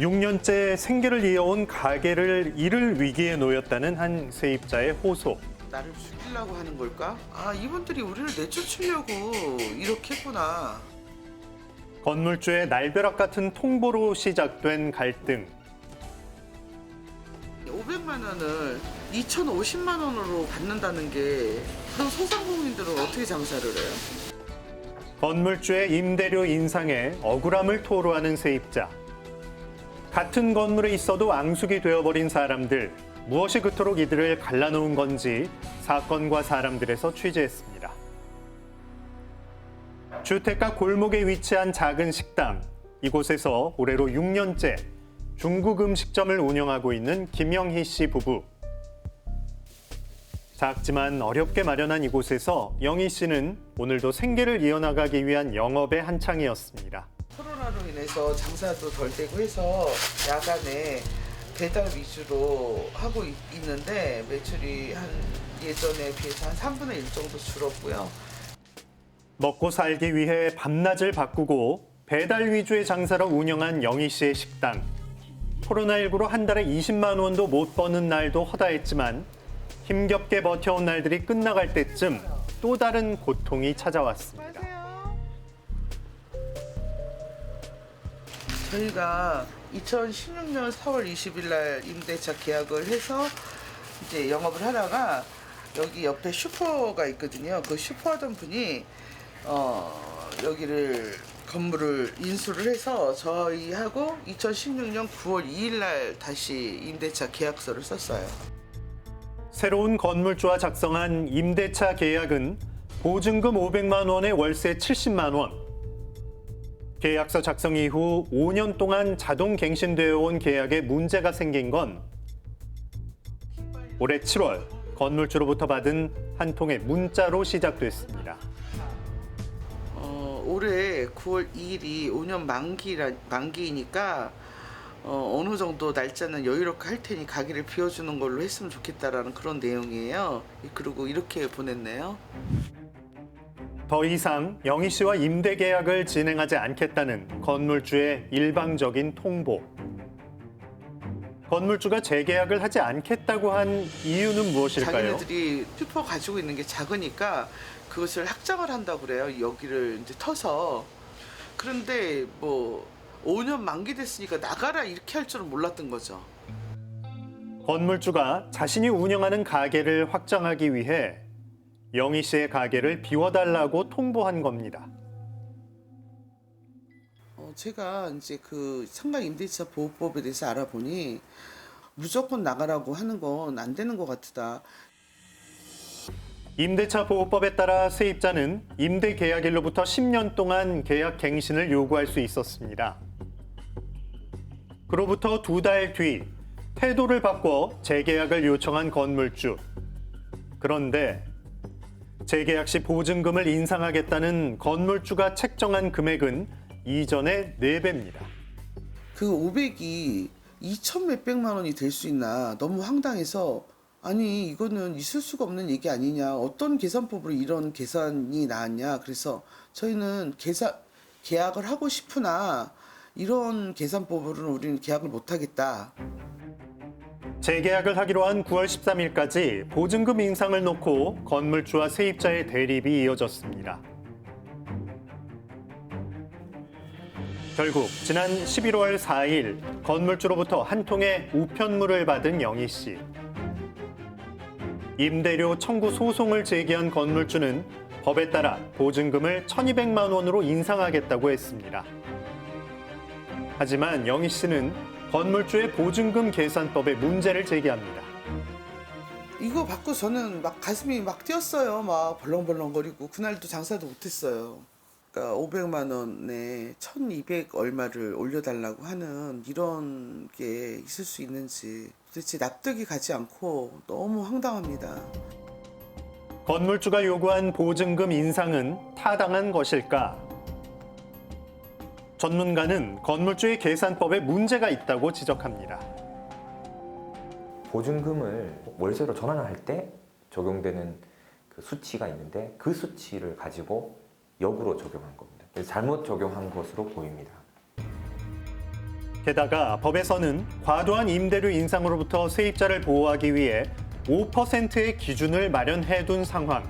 6년째 생계를 이어온 가게를 잃을 위기에 놓였다는 한 세입자의 호소. 나를 죽이려고 하는 걸까? 아, 이분들이 우리를 내쫓으려고 이렇게 했구나. 건물주의 날벼락 같은 통보로 시작된 갈등. 500만 원을 2,050만 원으로 받는다는 게 그럼 소상공인들은 어떻게 장사를 해요? 건물주의 임대료 인상에 억울함을 토로하는 세입자. 같은 건물에 있어도 앙숙이 되어버린 사람들. 무엇이 그토록 이들을 갈라놓은 건지 사건과 사람들에서 취재했습니다. 주택가 골목에 위치한 작은 식당. 이곳에서 올해로 6년째 중국 음식점을 운영하고 있는 김영희 씨 부부. 작지만 어렵게 마련한 이곳에서 영희 씨는 오늘도 생계를 이어나가기 위한 영업에 한창이었습니다. 코로나로 인해서 장사도 덜 되고 해서 야간에 배달 위주로 하고 있는데 매출이 한 예전에 비해서 한 3분의 1 정도 줄었고요. 먹고 살기 위해 밤낮을 바꾸고 배달 위주의 장사로 운영한 영희 씨의 식당. 코로나19로 한 달에 20만 원도 못 버는 날도 허다했지만 힘겹게 버텨온 날들이 끝나갈 때쯤 또 다른 고통이 찾아왔습니다. 저희가 2016년 4월 20일 날 임대차 계약을 해서 이제 영업을 하다가 여기 옆에 슈퍼가 있거든요. 그 슈퍼 하던 분이 여기를 건물을 인수를 해서 저희하고 2016년 9월 2일 날 다시 임대차 계약서를 썼어요. 새로운 건물주와 작성한 임대차 계약은 보증금 500만 원에 월세 70만 원. 계약서 작성 이후 5년 동안 자동 갱신되어 온 계약에 문제가 생긴 건 올해 7월 건물주로부터 받은 한 통의 문자로 시작됐습니다. 올해 9월 2일이 5년 만기이니까 어느 정도 날짜는 여유롭게 할 테니 가게를 비워주는 걸로 했으면 좋겠다라는 그런 내용이에요. 그리고 이렇게 보냈네요. 더 이상 영희 씨와 임대 계약을 진행하지 않겠다는 건물주의 일방적인 통보. 건물주가 재계약을 하지 않겠다고 한 이유는 무엇일까요? 자기네들이 슈퍼 가지고 있는 게 작으니까 그것을 확장을 한다고 그래요. 여기를 이제 터서. 그런데 뭐 5년 만기됐으니까 나가라 이렇게 할 줄은 몰랐던 거죠. 건물주가 자신이 운영하는 가게를 확장하기 위해 영희 씨의 가게를 비워달라고 통보한 겁니다. 제가 이제 그 상가 임대차 보호법에 대해서 알아보니 무조건 나가라고 하는 건 안 되는 것 같다. 임대차 보호법에 따라 세입자는 임대 계약일로부터 10년 동안 계약 갱신을 요구할 수 있었습니다. 그로부터 2달 뒤 태도를 바꿔 재계약을 요청한 건물주. 그런데 재계약 시 보증금을 인상하겠다는 건물주가 책정한 금액은 이전의 4배입니다. 그 500이 2천 몇백만 원이 될 수 있나 너무 황당해서 아니 이거는 있을 수가 없는 얘기 아니냐 어떤 계산법으로 이런 계산이 나왔냐 그래서 저희는 계약을 하고 싶으나 이런 계산법으로는 우리는 계약을 못하겠다. 재계약을 하기로 한 9월 13일까지 보증금 인상을 놓고 건물주와 세입자의 대립이 이어졌습니다. 결국 지난 11월 4일 건물주로부터 한 통의 우편물을 받은 영희 씨. 임대료 청구 소송을 제기한 건물주는 법에 따라 보증금을 1,200만 원으로 인상하겠다고 했습니다. 하지만 영희 씨는 건물주의 보증금 계산법에 문제를 제기합니다. 이거 받고 저는 막 가슴이 막 뛰었어요. 막 벌렁벌렁거리고 그날도 장사도 못했어요. 그러니까 500만 원에 1,200 얼마를 올려달라고 하는 이런 게 있을 수 있는지 도대체 납득이 가지 않고 너무 황당합니다. 건물주가 요구한 보증금 인상은 타당한 것일까? 전문가는 건물주의 계산법에 문제가 있다고 지적합니다. 보증금을 월세로 전환을 할 때 적용되는 그 수치가 있는데 그 수치를 가지고 역으로 적용한 겁니다. 그래서 잘못 적용한 것으로 보입니다. 게다가 법에서는 과도한 임대료 인상으로부터 세입자를 보호하기 위해 5%의 기준을 마련해둔 상황.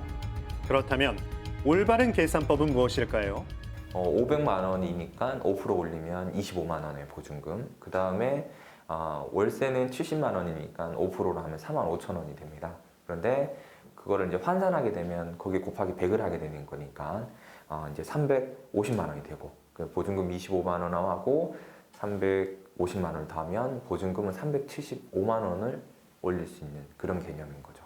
그렇다면 올바른 계산법은 무엇일까요? 500만 원이니까 5% 올리면 25만 원의 보증금. 그 다음에 월세는 70만 원이니까 5%로 하면 4만 5천 원이 됩니다. 그런데 그거를 이제 환산하게 되면 거기에 곱하기 100을 하게 되는 거니까 이제 350만 원이 되고 그 보증금 25만 원하고 350만 원을 더하면 보증금은 375만 원을 올릴 수 있는 그런 개념인 거죠.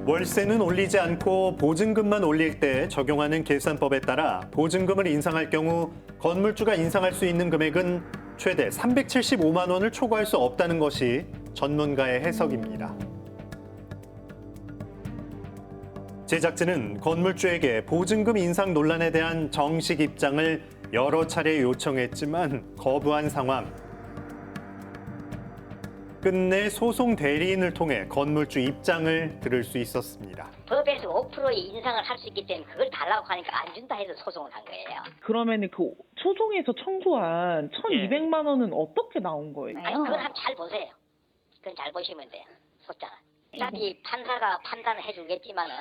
월세는 올리지 않고 보증금만 올릴 때 적용하는 계산법에 따라 보증금을 인상할 경우 건물주가 인상할 수 있는 금액은 최대 375만 원을 초과할 수 없다는 것이 전문가의 해석입니다. 제작진은 건물주에게 보증금 인상 논란에 대한 정식 입장을 여러 차례 요청했지만 거부한 상황. 끝내 소송 대리인을 통해 건물주 입장을 들을 수 있었습니다. 법에서 5% 인상을 할 수 있기 때문에 그걸 달라고 하니까 안 준다 해서 소송을 한 거예요. 그러면은 그 소송에서 청구한 1,200만 원은 어떻게 나온 거예요? 아니, 그걸 한번 잘 보세요. 그건 잘 보시면 돼요. 소장은. 어차피 판사가 판단을 해주겠지만은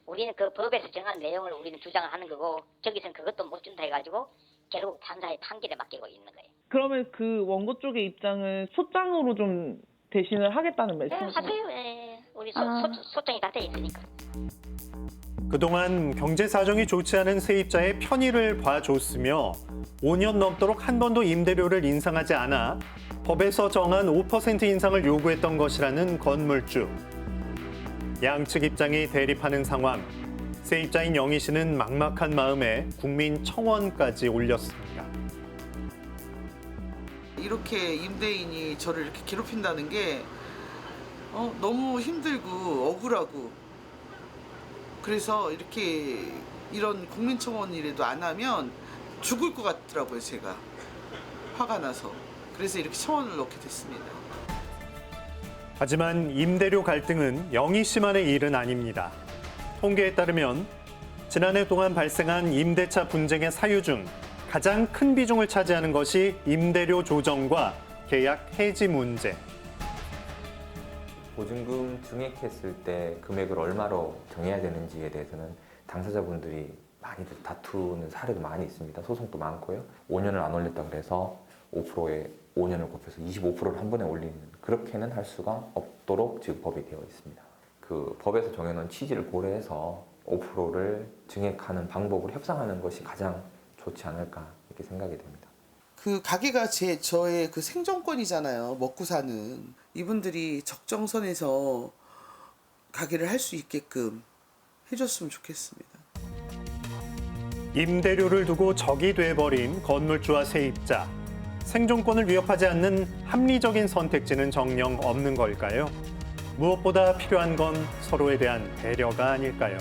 우리는 그 법에서 정한 내용을 우리는 주장을 하는 거고 저기서는 그것도 못 준다 해가지고 결국 판사의 판결에 맡기고 있는 거예요. 그러면 그 원고 쪽의 입장은 소장으로 좀 대신을 하겠다는 말씀이세요? 하세요. 예. 우리 소장이 다 돼 있으니까. 그동안 경제 사정이 좋지 않은 세입자의 편의를 봐줬으며 5년 넘도록 한 번도 임대료를 인상하지 않아 법에서 정한 5% 인상을 요구했던 것이라는 건물주. 양측 입장이 대립하는 상황. 세입자인 영희 씨는 막막한 마음에 국민청원까지 올렸습니다. 이렇게 임대인이 저를 이렇게 괴롭힌다는 게 너무 힘들고 억울하고 그래서 이런 국민청원이라도 안 하면 죽을 것 같더라고요. 제가 화가 나서 그래서 이렇게 청원을 넣게 됐습니다. 하지만 임대료 갈등은 영희 씨만의 일은 아닙니다. 통계에 따르면 지난해 동안 발생한 임대차 분쟁의 사유 중 가장 큰 비중을 차지하는 것이 임대료 조정과 계약 해지 문제. 보증금 증액했을 때 금액을 얼마로 정해야 되는지에 대해서는 당사자분들이 많이들 다투는 사례도 많이 있습니다. 소송도 많고요. 5년을 안 올렸다 그래서 5%에 5년을 곱해서 25%를 한 번에 올리는 그렇게는 할 수가 없도록 지금 법이 되어 있습니다. 그 법에서 정해놓은 취지를 고려해서 5%를 증액하는 방법을 협상하는 것이 가장 좋지 않을까 이렇게 생각이 됩니다. 그 가게가 저의 그 생존권이잖아요. 먹고 사는 이분들이 적정선에서 가게를 할 수 있게끔 해줬으면 좋겠습니다. 임대료를 두고 적이 돼버린 건물주와 세입자. 생존권을 위협하지 않는 합리적인 선택지는 정녕 없는 걸까요? 무엇보다 필요한 건 서로에 대한 배려가 아닐까요?